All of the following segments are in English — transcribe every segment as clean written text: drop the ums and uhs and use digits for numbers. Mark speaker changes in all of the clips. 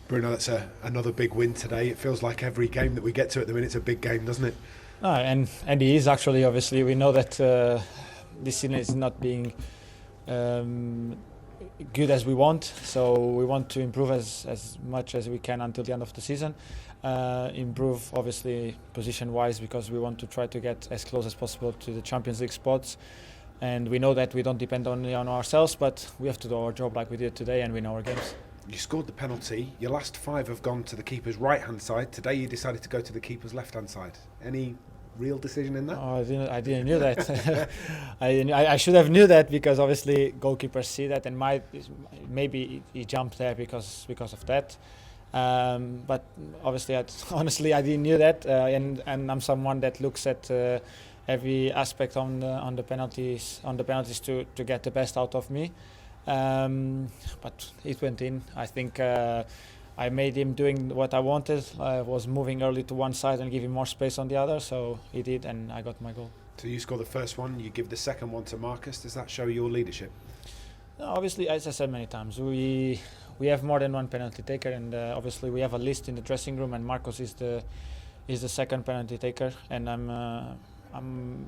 Speaker 1: Bruno, that's another big win today. It feels like every game that we get to at the minute's a big game, doesn't it?
Speaker 2: And he is actually. Obviously, we know that this season is not being good as we want. So we want to improve as much as we can until the end of the season. Improve, obviously, position-wise, because we want to try to get as close as possible to the Champions League spots. And we know that we don't depend only on ourselves, but we have to do our job like we did today and win our games.
Speaker 1: You scored the penalty. Your last 5 have gone to the keeper's right-hand side. Today you decided to go to the keeper's left-hand side. Any real decision in that?
Speaker 2: Oh, I didn't knew that. I should have knew that, because obviously goalkeepers see that, and maybe he jumped there because of that. But obviously, honestly, I didn't knew that, and I'm someone that looks at every aspect on the penalties to get the best out of me. But it went in. I think I made him doing what I wanted. I was moving early to one side and giving more space on the other, so he did, and I got my goal.
Speaker 1: So you score the first one, you give the second one to Marcus. Does that show your leadership?
Speaker 2: No, obviously, as I said many times, we have more than one penalty taker, and obviously we have a list in the dressing room, and Marcus is the second penalty taker, and I'm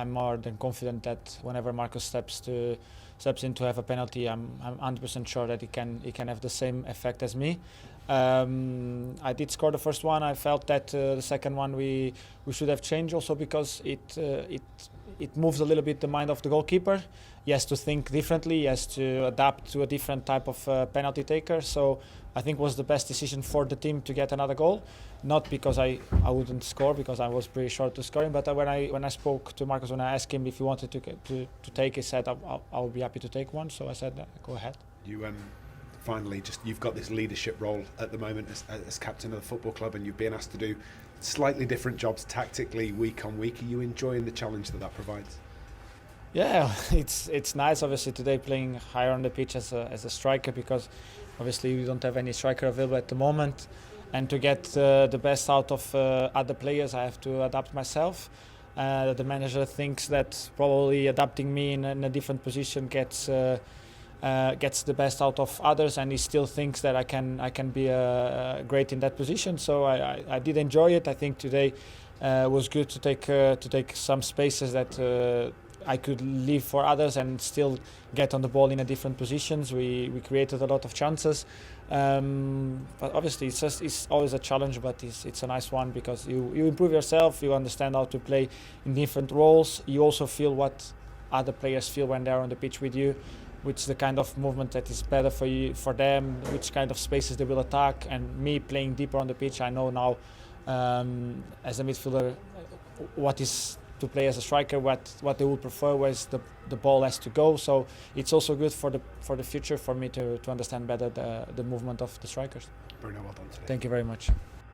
Speaker 2: more than confident that whenever Marcus steps in to have a penalty, I'm 100% sure that he can have the same effect as me. I did score the first one. I felt that the second one we should have changed, also because it moves a little bit the mind of the goalkeeper. He has to think differently. He has to adapt to a different type of penalty taker. So I think it was the best decision for the team to get another goal. Not because I wouldn't score, because I was pretty short to scoring. But when I spoke to Marcus, when I asked him if he wanted to take, he said I'll be happy to take one. So I said go ahead.
Speaker 1: You finally you've got this leadership role at the moment as captain of the football club, and you've been asked to do slightly different jobs tactically week on week. Are you enjoying the challenge that provides?
Speaker 2: Yeah, it's nice. Obviously today playing higher on the pitch as a striker, because obviously we don't have any striker available at the moment, and to get the best out of other players, I have to adapt myself. The manager thinks that probably adapting me in a different position gets the best out of others, and he still thinks that I can be great in that position. So I did enjoy it. I think today was good to take some spaces that I could leave for others and still get on the ball in a different positions. We created a lot of chances, but obviously it's always a challenge, but it's a nice one, because you improve yourself, you understand how to play in different roles, you also feel what other players feel when they're on the pitch with you, which is the kind of movement that is better for them, which kind of spaces they will attack. And me playing deeper on the pitch, I know now as a midfielder what is to play as a striker, what they would prefer, where the ball has to go. So it's also good for the future for me to understand better the movement of the strikers.
Speaker 1: Bruno, well done today.
Speaker 2: Thank you very much.